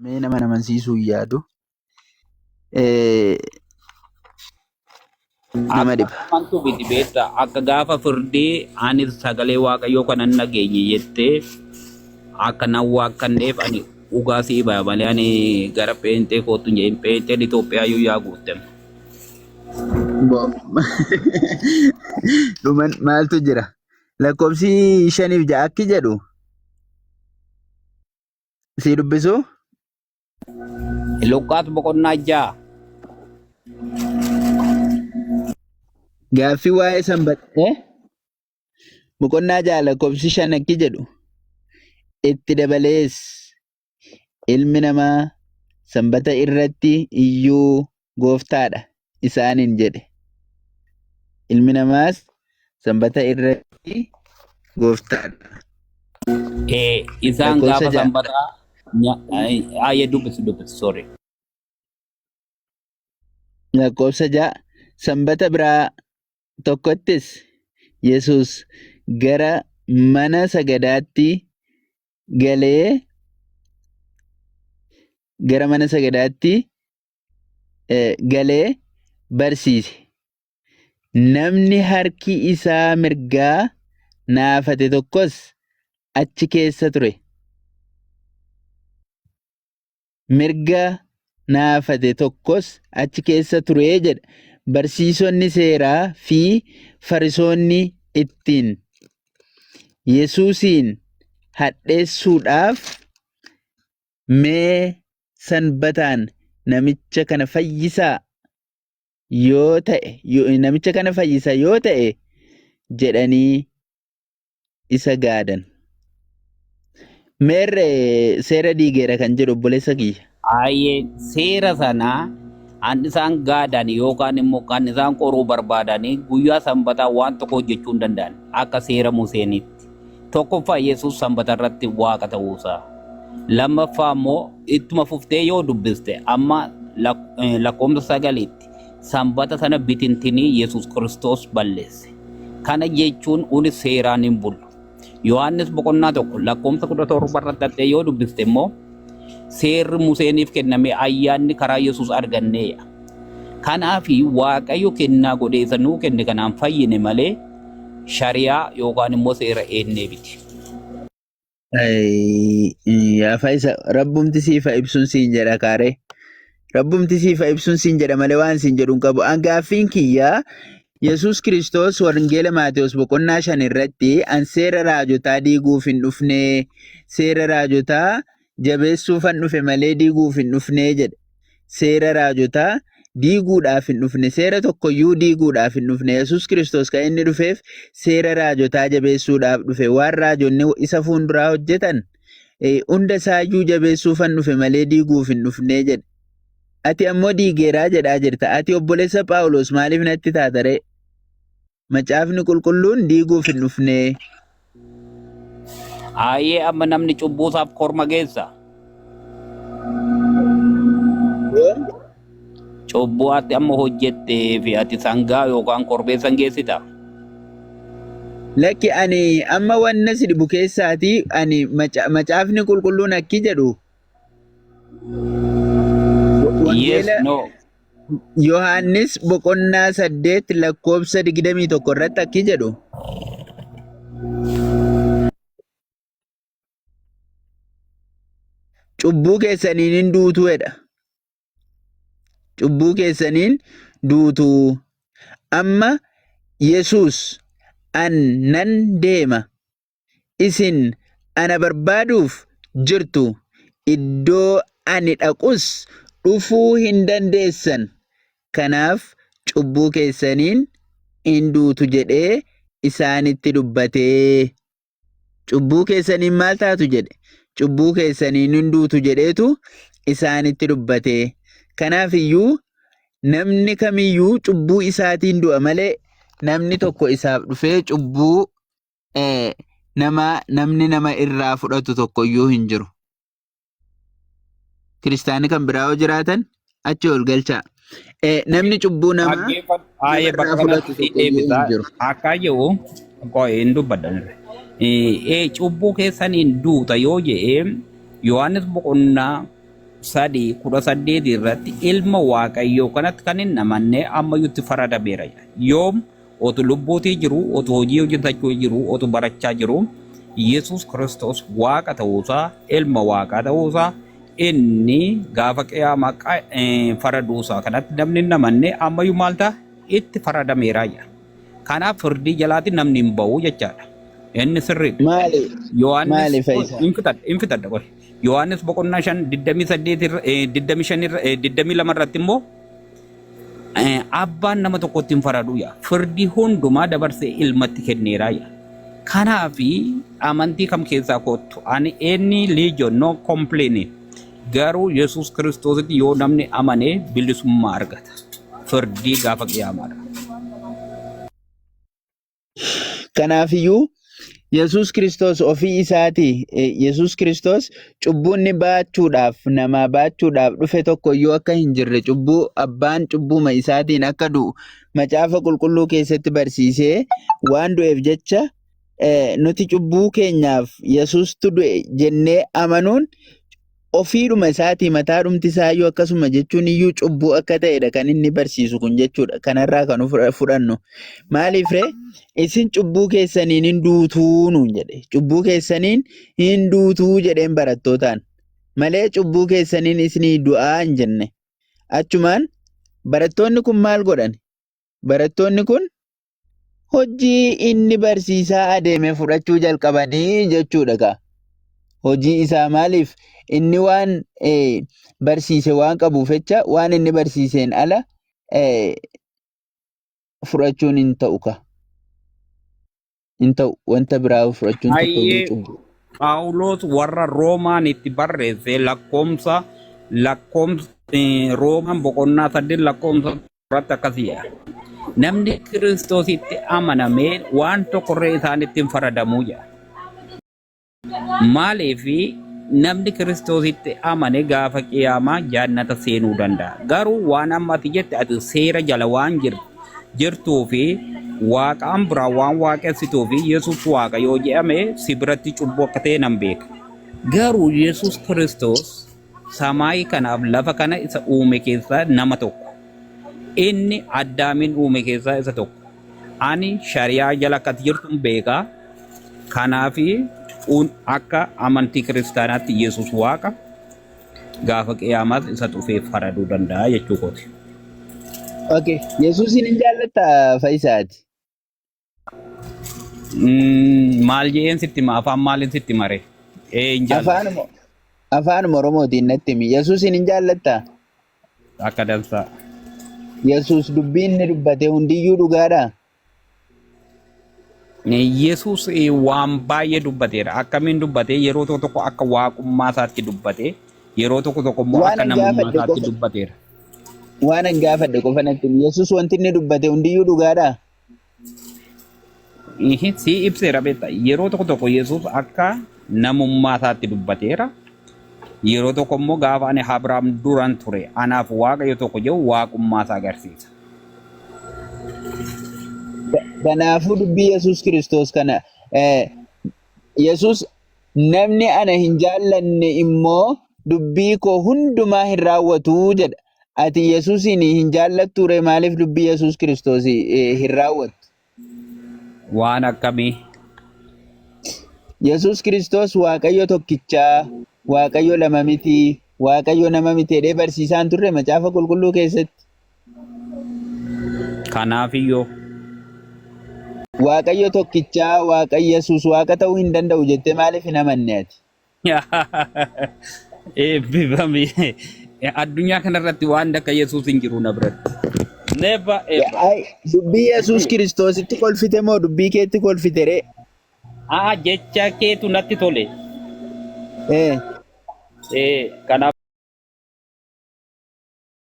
Mee nama amansiisuu hin yaadu. Eh, Nama Akka dhiba. amantu biti beektaa akka gaafa firdii anis sagalee waaqayyoo kanan nageenye jettee akka nan waaqanneef ani dhugaa sii baya malee ani gara pheenxee kootu hin jedhin pheenxeen Itoophiyaa yoo yaa guuttame. Bo- Dhuman maaltu jira? Lakkoofsi 5 fi 6 akki jedhu si dubbisu Luqqaas boqonnaa ja'a gaaffii waa'ee sanbataa boqonnaa 6 lakkoofsi 5 akki jedhu itti dabalees ilmi namaa sanbata irratti iyyuu gooftaadha isaaniin jedhe. Ilmi namaas sanbata irratti gooftaadha. isaan Lakkoofsa gaafa 6 sanbataa aayee dubbisu sorry. lakkoofsa 6 sanbata biraa tokkottis Yesus gara mana sagadaatti galee gara mana sagadaatti galee barsiise. Namni harki isaa mirgaa naafate tokkos achi keessa ture. Mirga naafate tokkos achi keessa ture jedha. Barsiisonni seeraa fi Fariisonni ittiin Yesuusin hadheessuudhaaf mee sanbataan namicha kana fayyisaa yoo ta'e jedhanii isa gaadan. Meerre seera diigeera kan jedhu obboleessa kiyya. Aayee seera sanaa an isaan gaadan yookaan immoo kan isaan qoruu barbaadanii guyyaa sanbataa waan tokko hojjechuu hin danda'an akka seera Museenitti. Tokkoffaa Yesuus sanbata irratti waaqa ta'uusaa. Lammaffaa immoo ittuma fuftee yoo dubbiste amma lakkoofsa 9tti sanbata sana bitintinii Yesuus Kiristoos balleesse. Kana jechuun uni seeraan hin bulu. Yohaannis boqonnaa 1 lakkoofsa 17 irratti yoo dubbiste immoo seerri Museeniif kenname ayyaanni karaa Yesuus arganneeya. Kanaafi Waaqayyo kennaa godhee isa nuu kenne kanaan fayyine malee shariyaa yookaan immoo seera eennee biti. Yaafa isa rabbumti siifa ibsuun siin jedha kaare. Rabbumti siifa ibsuun siin jedha malee waan siin jedhu hin qabu. Angaaffiin kiyyaa Yesuus Kiristoos wangeela Maatewos boqonnaa 5 irratti an seera raajotaa diiguuf hin dhufne seera raajotaa jabeessuufan dhufe malee diiguuf hin dhufne jedhe. Seera raajotaa diiguudhaaf hin dhufne seera tokkoyyuu diiguudhaaf hin dhufne. Yesuus Kiristoos kan inni dhufeef seera raajotaa jabeessuudhaaf dhufe. Waan raajonni isa fuunduraa hojjetan hunda isaayyuu jabeessuufan dhufe malee diiguuf hin dhufne jedhe. Ati ammoo diigeeraa jedhaa jirta. Ati obboleessa Phaawulos maaliif natti taatare? Macaafni qulqulluun diiguuf hin dhufne. Aayee amma namni cubbuusaaf korma geessa. Cubbuu ati amma hojjettee fi ati sangaa yookaan korbeessa geessita. Lakki ani amma wanna si dhibu keessaati ani macaafni qulqulluun akki jedhu. Yes, no. Yohaannis boqonnaa 8 lakkoofsa 21 irratti akki jedhu. Cubbuu keessaniin hin duutu jedha. Cubbuu keessaniin duutu. Amma Yesuus an nan deema isin ana barbaaduuf jirtu iddoo ani dhaqus dhufuu hin dandeessan. Kanaaf cubbuu keessaniin hin duutu jedhee isaanitti dubbatee. Cubbuu keessaniin maal taatu jedhe? Cubbuu keessaniin hin duutu jedheetu isaanitti dubbatee. Kanaaf iyyuu namni kamiyyuu cubbuu isaatiin du'a malee namni tokko isaaf dhufee cubbuu namni nama irraa fudhatu tokko iyyuu hin jiru. Kiristaanni kan biraa yoo jiraatan achi ol galchaa. Namni cubbuu namaa irraa fudhatu tokko iyyuu hin jiru. Akka jedhu hin dubbadhan. Cubbuu keessaniin duuta yoo jedhee Yohaannis boqonnaa 3:18 irratti ilma waaqayyoo kanatti kan hin amanne ammayyutti faradameera. Yoom otu lubbuutii jiru, otu hojii hojjetachuu jiru, otu barachaa jiru, Yesuus Kiristoos waaqa ta'uusaa, ilma waaqaa ta'uusaa inni gaafa qiyaamaa faraduusaa kanatti namni hin amanne ammayyuu maal ta'a? Itti faradameera. Kanaaf firdii jalaatti namni hin ba'u jechaadha. Inni sirriidha. Maali? Maali Faisa? Infitadha qole. Yohaannis boqonnaa 5:22 irratti immoo abbaan nama tokkotti hin faradu yaa. Firdii hundumaa dabarsee ilmatti kenneera yaa. Kanaafi amantii kam keessaa kottu ani any religion no complain. Garuu Yesuus Kiristoositti yoo namni amane bilisummaa argata. Firdii gaafa qiyaamaadha. Kanaafiyyuu Yesuus Kiristoos ofii isaatii Yesuus Kiristoos cubbuunni baachuudhaaf namaa baachuudhaaf dhufe tokko iyyuu akka hin jirre cubbuu abbaan cubbuuma isaatiin akka du'u macaafa qulqulluu keessatti barsiisee waan du'eef jecha nuti cubbuu keenyaaf Yesuustu du'e jennee amanuun ofiidhuma isaatii mataa dhumti isaayyuu akkasuma jechuun iyyuu cubbuu akka ta'edha kan inni barsiisu kun jechuudha. Kanarraa kan fudhannu. Maaliif ree? Isin cubbuu keessaniin hin duutuu nuun jedhe. Cubbuu keessaniin hin duutuu jedheen barattootaan. Malee cubbuu keessaniin isinii du'aa hin jenne. Achumaan barattoonni kun maal godhan? Barattoonni kun hojii inni barsiisaa adeeme fudhachuu jalqabanii jechuudha kaa. Hojii isaa maaliif? Inni waan barsiise waan qabuuf jecha waan inni barsiiseen ala fudhachuun hin ta'u ka. Hin ta'u wanta biraa fudhachuun tokko iyyuu cubbu. Phaawulos warra Roomaan itti barreesse lakkoomsa Roomaan boqonnaa 8 lakkoomsa irratti akkasiidha. Namni Kiristoositti amanamee waan tokkorree isaanitti hin faradamuu jedha. Maaliifi namni Kiristoositti amane gaafa qiyaamaa jannata seenuu danda'a. Garuu waan ammati jette ati seera jala waan jirtuu fi waaqaan biraa waan waaqessituu fi Yesuus waaqa yoo jedhame si biratti cubbuu akka ta'e nan beeka. Garuu Yesuus Kiristoos samaayii kanaaf lafa kana isa uume keessaa nama tokko. Inni Addaamin uume keessaa isa tokko. Ani shariyaa jala akkati jirtu beeka. Kanaafi akka amantii kiristaanaatti Yesuus waaqa gaafa qiyaamaas isa dhufee faraduu danda'a jechuu kooti. Okay, Yesuusin hin jaallattaa Faisaati? Maal jeen sitti ma afaan maaliin sitti mare? Hin jaalladhu. Afaan Oromootiin natti himi. Yesuusin hin jaallattaa? Akka dansaa. Yesuus dubbiin inni dubbate hundiyyuu dhugaadhaa? Yesuus waan baay'ee dubbateera. Akkamiin dubbate yeroo tokko akka waaqummaa isaatti dubbate yeroo tokko immoo akka namummaa isaatti dubbateera. Waan an gaafadhe qofa natti himi. Yesuus wanti inni dubbate hundiyyuu dhugaadhaa? Si ibseera beektaa. Yeroo tokko Yesuus akka namummaa isaatti dubbateera. Yeroo tokko immoo gaafa ani Abrahaam duraan ture anaaf waaqayyo tokko jedhu waaqummaa isaa agarsiisa. Kanaafuu dubbii Yesuus Kiristoos kana Yesuus namni ana hin jaallanne immoo dubbii koo hundumaa hin raawwatu jedha. Ati Yesuusin hin jaallattu ree maaliif dubbii Yesuus Kiristoos hin raawwattu? Waan akkamii? Yesuus Kiristoos waaqayyo tokkichaa, waaqayyo lama miti, waaqayyo nama miti jedhee barsiisaan turre macaafa qulqulluu keessatti. Kanaafiyyoo waaqayyo tokkichaa waaqayyo Yesuus waaqa ta'uu hin danda'u jettee maaliif hin amanne ati? Eebbifame addunyaa kanarratti waan akka Yesuus hin jiru na biratti. Never ever. Dubbii Yesuus Kiristoositti kolfite moo dubbii keetti kolfite ree? Jecha keetu natti tole. Kanaaf